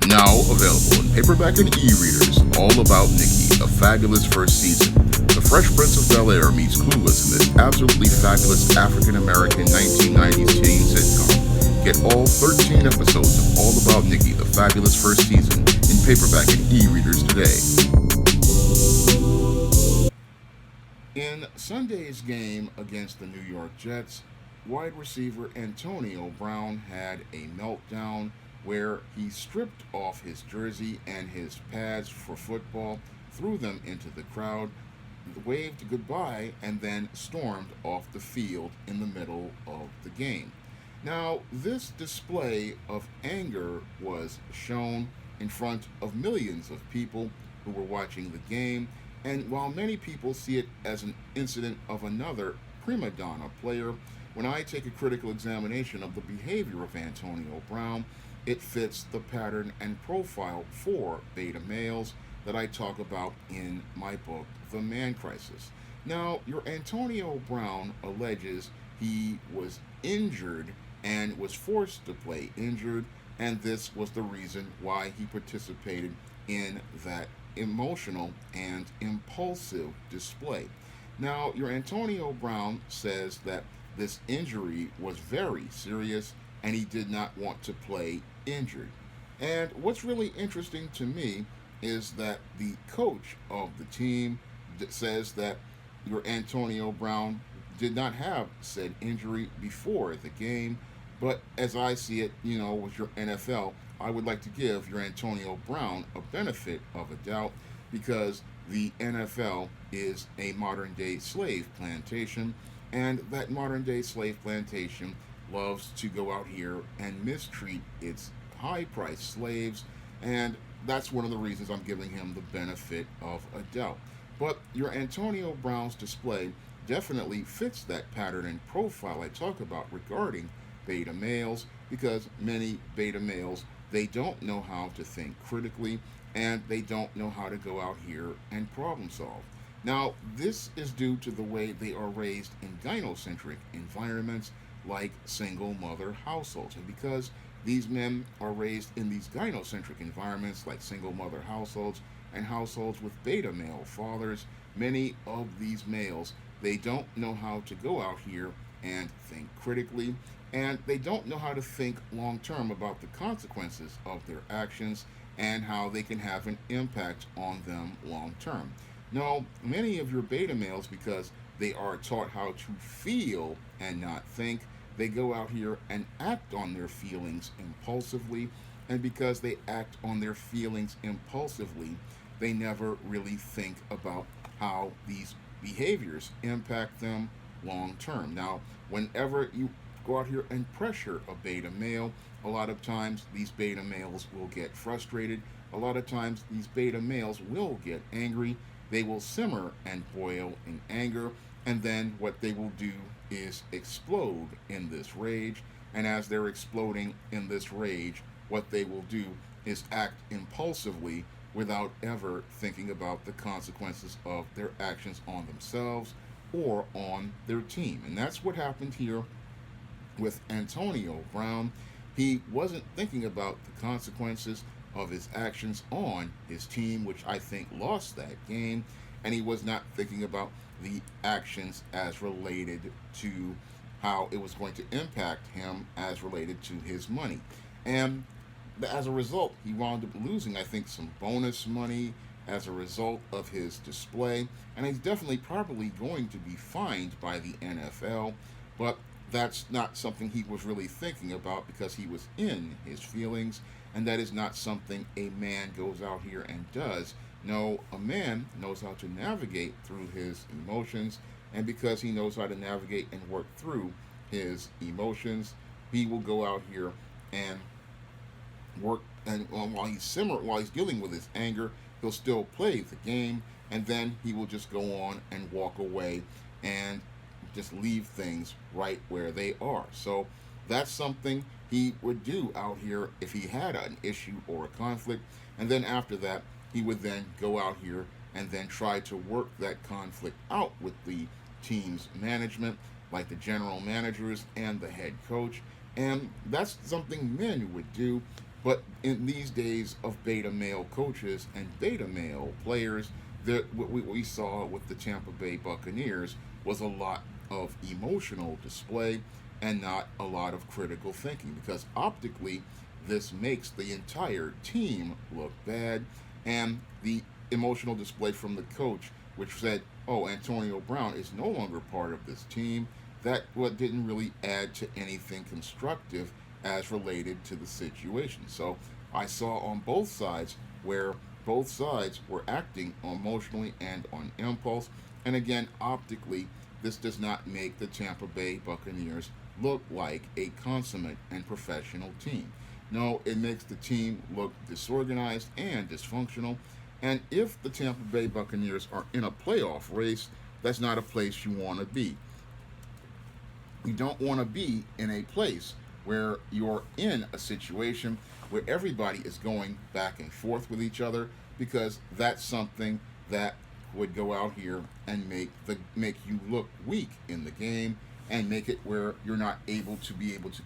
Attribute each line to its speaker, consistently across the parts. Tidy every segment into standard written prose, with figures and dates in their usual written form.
Speaker 1: Now available in paperback and e-readers, All About Nikki, A Fabulous First Season. The Fresh Prince of Bel-Air meets Clueless in this absolutely fabulous African-American 1990s teen sitcom. Get all 13 episodes of All About Nikki, The Fabulous First Season in paperback and e-readers today. In Sunday's game against the New York Jets, wide receiver Antonio Brown had a meltdown where he stripped off his jersey and his pads for football, threw them into the crowd, waved goodbye, and then stormed off the field in the middle of the game. Now, this display of anger was shown in front of millions of people who were watching the game, and while many people see it as an incident of another prima donna player, when I take a critical examination of the behavior of Antonio Brown, it fits the pattern and profile for beta males that I talk about in my book, The Man Crisis. Now, your Antonio Brown alleges he was injured and was forced to play injured, and this was the reason why he participated in that emotional and impulsive display. Now, your Antonio Brown says that this injury was very serious and he did not want to play injured. And what's really interesting to me is that the coach of the team says that your Antonio Brown did not have said injury before the game, but as I see it, with your NFL, I would like to give your Antonio Brown a benefit of a doubt because the NFL is a modern day slave plantation, and that modern day slave plantation loves to go out here and mistreat its high priced slaves, and that's one of the reasons I'm giving him the benefit of a doubt. But your Antonio Brown's display definitely fits that pattern and profile I talk about regarding beta males, because many beta males, they don't know how to think critically and they don't know how to go out here and problem solve. Now, this is due to the way they are raised in gynocentric environments like single mother households. And because these men are raised in these gynocentric environments like single mother households and households with beta male fathers, many of these males, they don't know how to go out here and think critically, and they don't know how to think long term about the consequences of their actions and how they can have an impact on them long term. Now, many of your beta males, because they are taught how to feel and not think, they go out here and act on their feelings impulsively, and because they act on their feelings impulsively, they never really think about how these behaviors impact them long term. Now, whenever you go out here and pressure a beta male, a lot of times these beta males will get frustrated. A lot of times these beta males will get angry. They will simmer and boil in anger, and then what they will do is explode in this rage. And as they're exploding in this rage, what they will do is act impulsively without ever thinking about the consequences of their actions on themselves or on their team. And that's what happened here with Antonio Brown. He wasn't thinking about the consequences of his actions on his team, which I think lost that game, and he was not thinking about the actions as related to how it was going to impact him as related to his money. And as a result, he wound up losing, I think, some bonus money as a result of his display, and he's definitely probably going to be fined by the NFL, but that's not something he was really thinking about because he was in his feelings, and that is not something a man goes out here and does. No, a man knows how to navigate through his emotions, and because he knows how to navigate and work through his emotions, he will go out here and work, and while he's dealing with his anger, he'll still play the game, and then he will just go on and walk away and just leave things right where they are. So that's something he would do out here if he had an issue or a conflict, and then after that he would then go out here and then try to work that conflict out with the team's management, like the general managers and the head coach. And that's something men would do. But in these days of beta male coaches and beta male players, what we saw with the Tampa Bay Buccaneers was a lot of emotional display and not a lot of critical thinking, because optically this makes the entire team look bad. And the emotional display from the coach, which said, oh, Antonio Brown is no longer part of this team, that what didn't really add to anything constructive as related to the situation. So I saw on both sides where both sides were acting emotionally and on impulse. And again, optically, this does not make the Tampa Bay Buccaneers look like a consummate and professional team. No, it makes the team look disorganized and dysfunctional. And if the Tampa Bay Buccaneers are in a playoff race, that's not a place you want to be. You don't want to be in a place where you're in a situation where everybody is going back and forth with each other, because that's something that would go out here and make you look weak in the game, and make it where you're not able to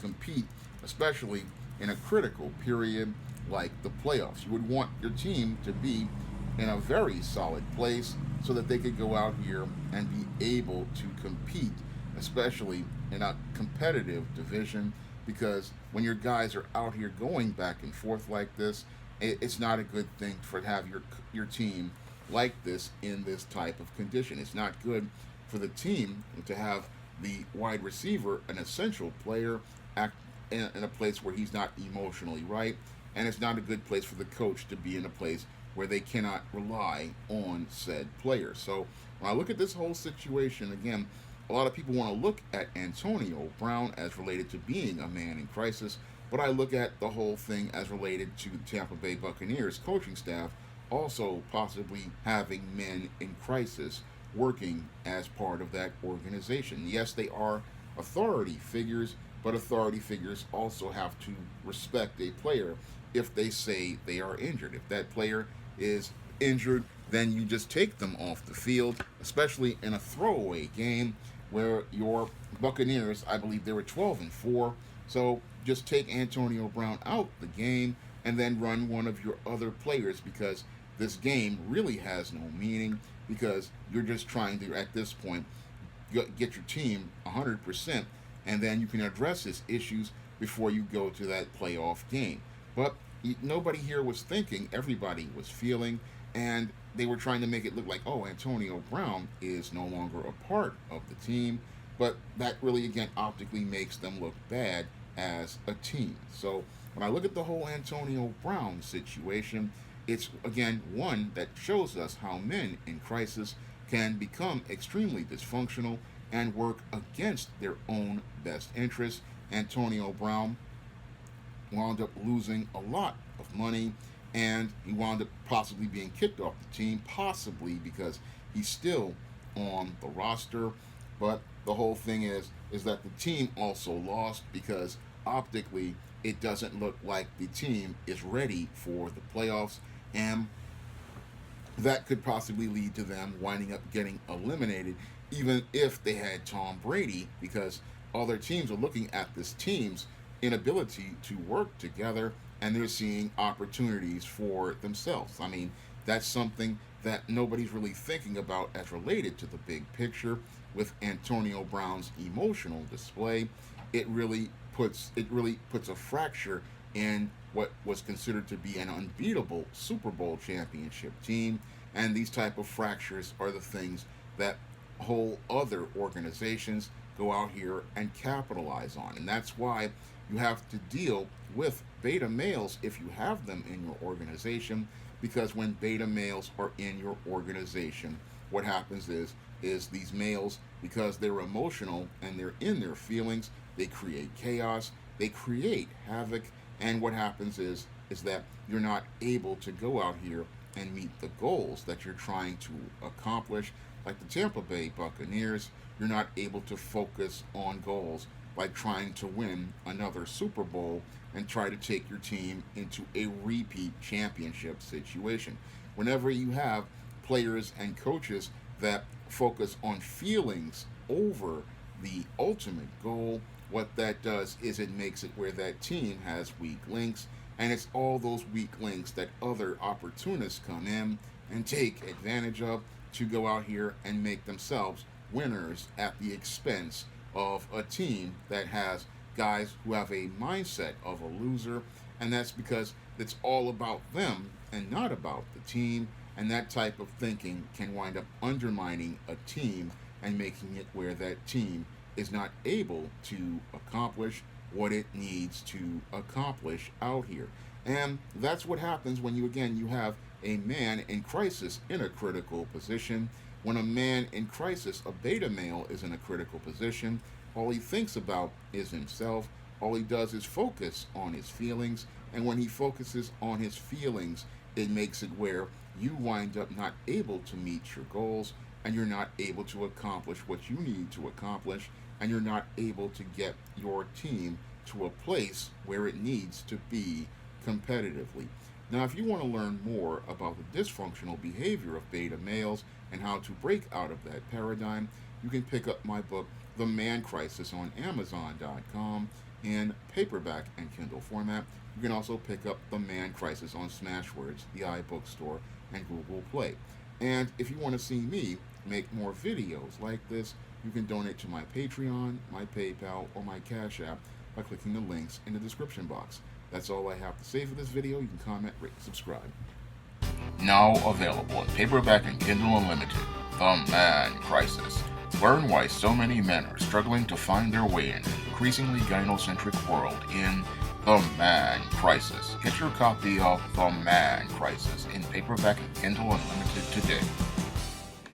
Speaker 1: compete, especially in a critical period like the playoffs. You would want your team to be in a very solid place so that they could go out here and be able to compete, especially in a competitive division. Because when your guys are out here going back and forth like this, it's not a good thing for to have your team like this in this type of condition. It's not good for the team to have the wide receiver, an essential player, act in a place where he's not emotionally right, and it's not a good place for the coach to be in a place where they cannot rely on said player. So when I look at this whole situation again, a lot of people want to look at Antonio Brown as related to being a man in crisis, but I look at the whole thing as related to the Tampa Bay Buccaneers coaching staff also possibly having men in crisis working as part of that organization. Yes, they are authority figures, but authority figures also have to respect a player if they say they are injured. If that player is injured, then you just take them off the field, especially in a throwaway game where your Buccaneers, I believe they were 12-4, so just take Antonio Brown out the game and then run one of your other players, because this game really has no meaning, because you're just trying to, at this point, get your team 100%, and then you can address his issues before you go to that playoff game. But nobody here was thinking, everybody was feeling, and they were trying to make it look like, oh, Antonio Brown is no longer a part of the team. But that really, again, optically makes them look bad as a team. So when I look at the whole Antonio Brown situation, it's, again, one that shows us how men in crisis can become extremely dysfunctional and work against their own best interests. Antonio Brown wound up losing a lot of money, and he wound up possibly being kicked off the team, possibly because he's still on the roster. But the whole thing is that the team also lost, because optically it doesn't look like the team is ready for the playoffs, and that could possibly lead to them winding up getting eliminated, even if they had Tom Brady, because other teams are looking at this team's inability to work together, and they're seeing opportunities for themselves. I mean, that's something that nobody's really thinking about as related to the big picture. With Antonio Brown's emotional display, it really puts a fracture in what was considered to be an unbeatable Super Bowl championship team. And these type of fractures are the things that whole other organizations go out here and capitalize on. And that's why you have to deal with beta males if you have them in your organization, because when beta males are in your organization, what happens is these males, because they're emotional and they're in their feelings, they create chaos, they create havoc, and what happens is that you're not able to go out here and meet the goals that you're trying to accomplish. Like the Tampa Bay Buccaneers, you're not able to focus on goals like trying to win another Super Bowl and try to take your team into a repeat championship situation. Whenever you have players and coaches that focus on feelings over the ultimate goal, what that does is it makes it where that team has weak links, And it's all those weak links that other opportunists come in and take advantage of to go out here and make themselves winners at the expense of a team that has guys who have a mindset of a loser. And that's because it's all about them and not about the team. And that type of thinking can wind up undermining a team and making it where that team is not able to accomplish what it needs to accomplish out here. And that's what happens when you have a man in crisis in a critical position. When a man in crisis, a beta male, is in a critical position, all he thinks about is himself. All he does is focus on his feelings. And when he focuses on his feelings, it makes it where you wind up not able to meet your goals, and you're not able to accomplish what you need to accomplish, and you're not able to get your team to a place where it needs to be competitively. Now, if you want to learn more about the dysfunctional behavior of beta males and how to break out of that paradigm, you can pick up my book, The Man Crisis, on Amazon.com in paperback and Kindle format. You can also pick up The Man Crisis on Smashwords, the iBookstore, and Google Play. And if you want to see me make more videos like this, you can donate to my Patreon, my PayPal, or my Cash App by clicking the links in the description box. That's all I have to say for this video. You can comment, rate, and subscribe. Now available in paperback and Kindle Unlimited, The Man Crisis. Learn why so many men are struggling to find their way in an increasingly gynocentric world in The Man Crisis. Get your copy of The Man Crisis in paperback and Kindle Unlimited today.